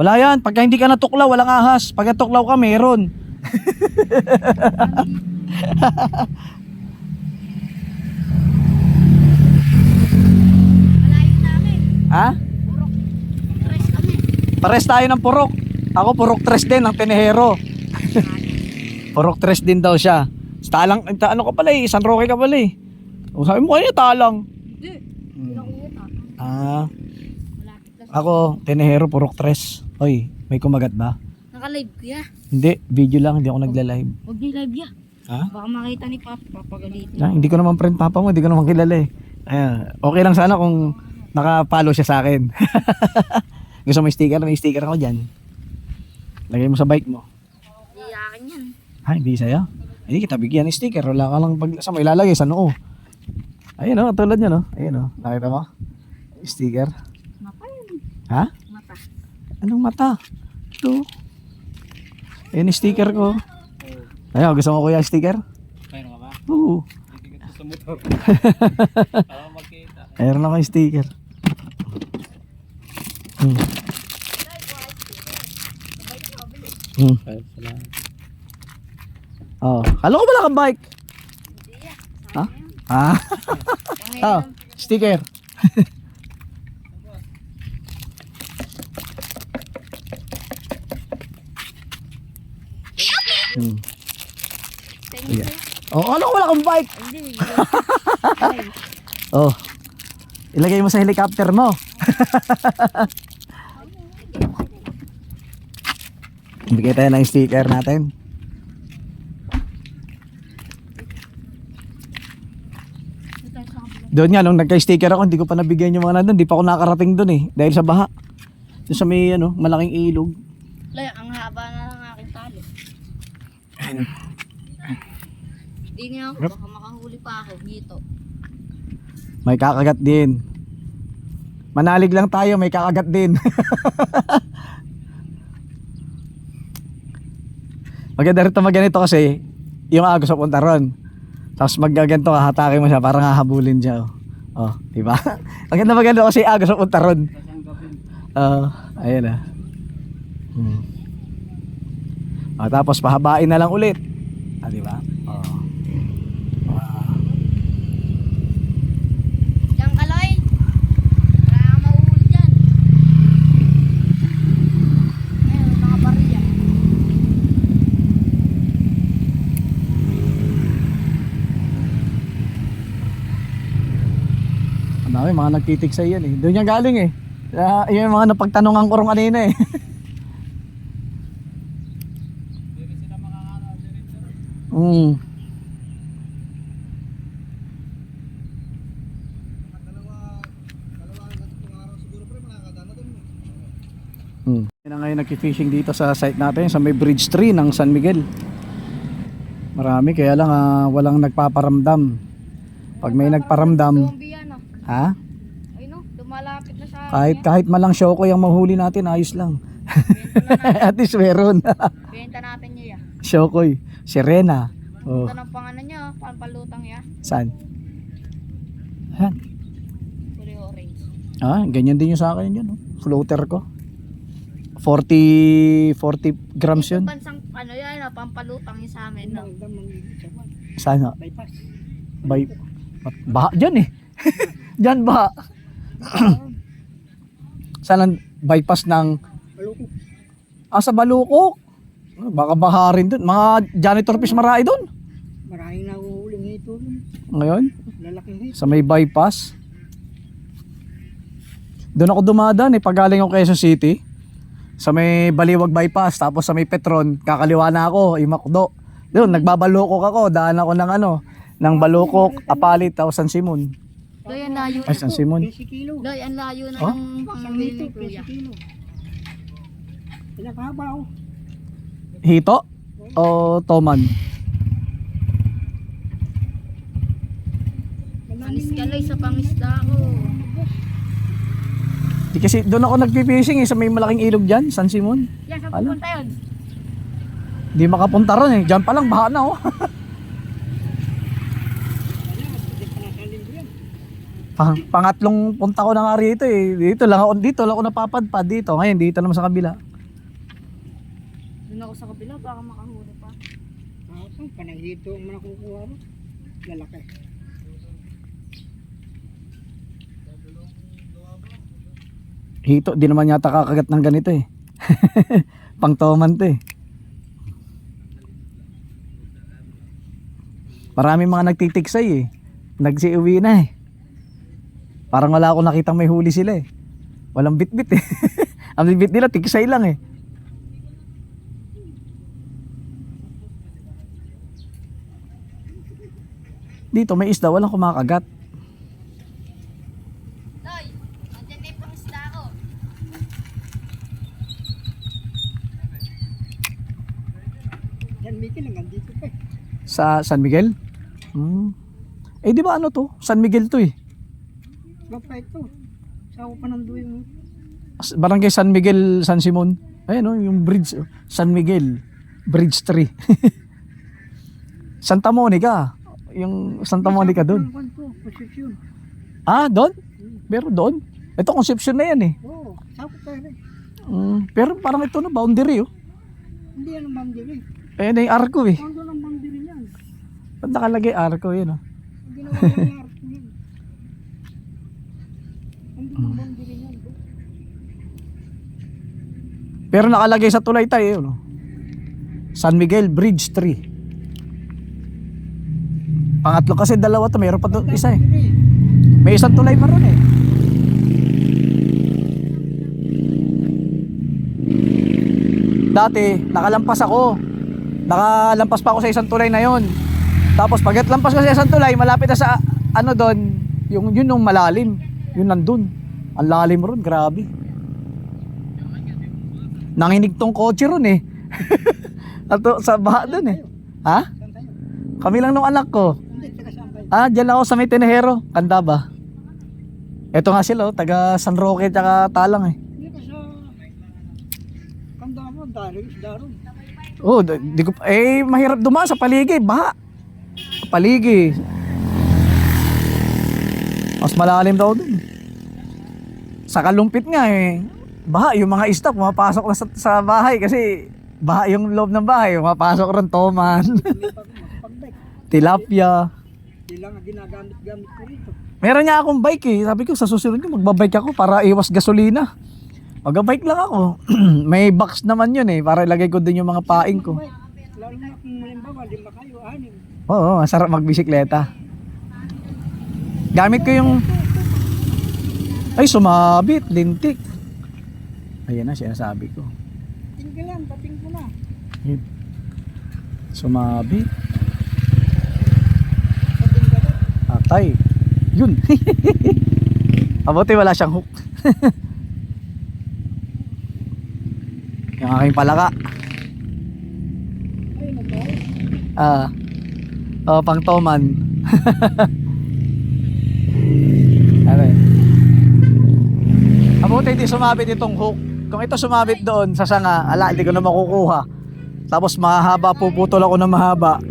Wala yan, pagka hindi ka natuklaw, walang ahas. Pagka tuklaw ka, meron. Malayo namin. Ha? Purok. Tres kami. Pares tayo ng purok. Ako purok tres din, ang Tenehero. Purok tres din daw siya. Talang, ano ka pala San Roque ka pala O sabi mo kayo, Talang. Hindi. Hindi na kuya ta. Malapit lang. Ako, Tenehero, purok tres. Oy, may kumagat ba? Naka-live kuya. Hindi, video lang, hindi ako nagla-live. Huwag niyo live ya. Ha? Baka makita ni Papa, papagalitin. Hindi ko naman friend papa mo, hindi ko naman kilala Ayan, okay lang sana kung naka-follow siya sa akin. Gusto mo yung sticker? May sticker ako dyan. Lagay mo sa bike mo. Hindi akin yan. Hindi sa'yo? Hindi kita bigyan ng sticker. Wala ka lang sa may ilalagay sa noo. Ayun o, tulad niya no. Ayun o, nakita mo? Sticker. Mata yun. Ha? Mata. Anong mata? Ito. Ayun yung sticker ko. Ayun, gusto mo kuya sticker? Mayroon ka ba? Oo. Hindi ka sa motor. Para makita. Mayroon ako yung sticker. Ay, salamat. Kala ko wala kang bike. Hindi ya. Ha? Sayang. Sayang. Sticker. Hmm. Sa inyo Yeah. kuya? Oh, ano wala kang bike? Hindi. Ay, Oh. Ilagay mo sa helicopter mo. Bigay tayo ng sticker natin. ito tayo sa kabila. Doon nga, nung nagka-sticker ako, hindi ko pa nabigyan yung mga nandun. Hindi pa ako nakarating doon eh. Dahil sa baha. Doon sa may ano, malaking ilog. Lay, ang haba na ng aking tali. Hindi niya ako, baka makahuli pa ako dito. May kakagat din. Manalig lang tayo, may kakagat din. Maganda rito magganito kasi yung agos papunta ron. Tapos maggaganto ka, hatakin mo siya, parang hahabulin siya. Oh, di ba? Maganda kasi agos papunta ron. Ayan ah. Tapos pahabain na lang ulit. Di ba? Diyan ka, Loy. Wala kang mauhuli dyan. Ayun, mga bariya. Ang dami, mga nagtitiksay yan eh. Doon yan galing eh. Yun yung mga napagtanongan ko rin kanina eh. Mm. Yan na ngayon nag-fishing dito sa site natin sa may bridge 3 ng San Miguel. Marami kaya lang walang nagpaparamdam. Pag may nagparamdam, Zombie yan, oh. ha? Ayun, no, lumalapit na sa Kahit malang syoko yung mahuli natin, ayos lang. At least meron. Benta natin niya yan. Syokoy, sirena. Oh, Ito ng pangalan niya, pampalutang yan. saan? Saan? Kulay orange. Ganyan din yung sa akin yun. Floater ko. 40 grams yun. Bansang ano yan, pampalutang yung sa amin. No? Saan? Bypass. Baha dyan eh. Dyan baha. Saan ang bypass ng Maloko. sa Balukok? Baka baha rin dun. Mga janitor fish marami dun. Maraming nahuhuling hito. Ngayon, Lalaking hito. sa may bypass. Doon ako dumadaan eh. Pag galing ako Quezon City. Sa may Baliwag bypass. Tapos sa may Petron. Kakaliwa na ako. Imakdo. Doon, nagbabalukok ako. Daan ako ng ng Balukok, Apalit, tapos San Simon. Loy, ang layo Ay, na. San Simon. 10 kilo. Loy, ang layo na Oh? ng Isang pangabili hito, ni Kuya. 10 kilo. Pinakabaw. Hito? O Toman? Manis ka, Loy, sa pangisda ko. Di kasi doon ako nagpipishing eh, sa may malaking ilog dyan, San Simon. Yan, saan Alam. pupunta yun? Di makapunta ron eh. Diyan pa lang, baha na oh. Hindi pa nasalim ko yan. Pangatlong punta ko na nga rito eh. Dito lang ako napapadpad dito. Ngayon dito naman sa kabila. Doon ako sa kabila, baka makahuli pa. Panahito ang nakukuha mo. Lalaki. Hito, di naman yata kakagat ng ganito eh. Pang Toman to eh. Maraming mga nagtitiksay eh. Nagsiuwi na eh. Parang wala akong nakitang may huli sila eh. Walang bitbit eh. Ang bitbit nila, tiksay lang eh. Dito may isda, walang kumakagat. Loy, nandiyan na yung pangisda ko. Yan, Mickey lang. Andito pa eh. Sa San Miguel? Eh di ba ano to? San Miguel to eh. Mapait to. Sawa pa ng duwi mo. Barangay San Miguel, San Simon. Ayan oh, yung bridge. San Miguel. Bridge 3. Santa Monica. Yung Santa Monica doon. Ang to, posisyon. Doon? Pero doon? Ito Concepcion na yan eh. Oo, sawa tayo rin. Pero parang ito na boundary oh. Hindi yan ang boundary. Ayan na yung arco eh. Kung doon ang boundary niyan. Ba't nakalagay arco yun oh. Ang ginawa ng arko yan. Ang doon ang boundary niyan. Pero nakalagay sa tulay tayo yun oh. San Miguel Bridge 3. Pangatlo kasi dalawa to, mayroon pa doon isa eh. May isang tulay pa ron eh. Dati, nakalampas pa ako sa isang tulay na yon. Tapos pag lampas ko sa isang tulay, malapit na sa ano doon, yun yung malalim. Yun nandun. Ang lalim ron, grabe. Nanginig tong kotse ron eh. Ato sa baha doon eh. Ha? Kami lang nung anak ko. Diyan ako sa may Tinejero, Kanda ba? Ito nga sila, taga San Roque tsaka Talang eh. Oh, di ko mahirap dumaan sa paligi, baha. Paligi. Mas malalim daw dun. Sa kalumpit nga eh. Baha, yung mga isda pumapasok na sa bahay kasi baha yung loob ng bahay, pumapasok ron toman. Tilapia. Ilang ginagamit-gamit ko rito. Meron niya akong bike eh. Sabi ko sa susunod ko magbabike ako para iwas gasolina. Magbabike lang ako. May box naman yun eh para ilagay ko din yung mga paing ko. Lalo na kung malimbawa, 5 kayo, 6. Oo, masarap magbisikleta. Gamit ko yung ay sumabit, lintik. Ayan na sinasabi ko. Tinggalan, pating ko na. Sumabit. Atay. Yun. Abuti wala siyang hook. Yung aking palaka. Pang toman. Ano eh. Abuti hindi sumabit itong hook. Kung ito sumabit doon sa sanga, ala, hindi ko na makukuha. Tapos mahaba, puputol ako ng mahaba.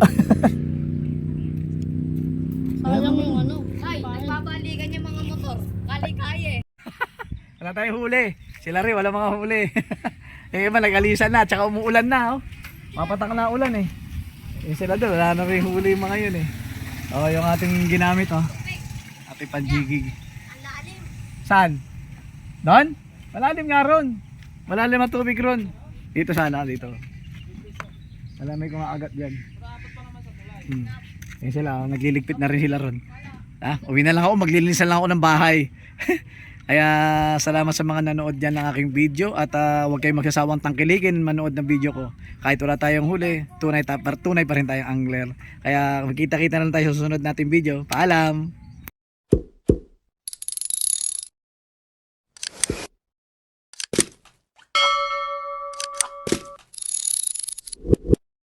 Sayang yung ano. Ay, nagbabalikan yung mga motor. Kali-kaya eh. Wala tayong huli. Sila rin, wala mga huli. Yung iba nag-alisan na, tsaka umuulan na. Oh. Mapatak na ulan eh. Sila doon, wala na rin huli yung mga yun eh. Yung ating ginamit oh. Ating panjigig. Ang lalim. Saan? Doon? Malalim nga ron. Malalim ang tubig ron. Dito sana, dito. Wala may kumaagat dyan. Yan sila, nagliligpit na rin sila ron. Uwi na lang ako, maglilinisan lang ako ng bahay. Kaya salamat sa mga nanood dyan ng aking video. At huwag kayong magsasawang tangkiligin manood ng video ko. Kahit wala tayong huli, tunay pa rin tayong angler. Kaya magkita-kita na lang tayo sa susunod nating video. Paalam!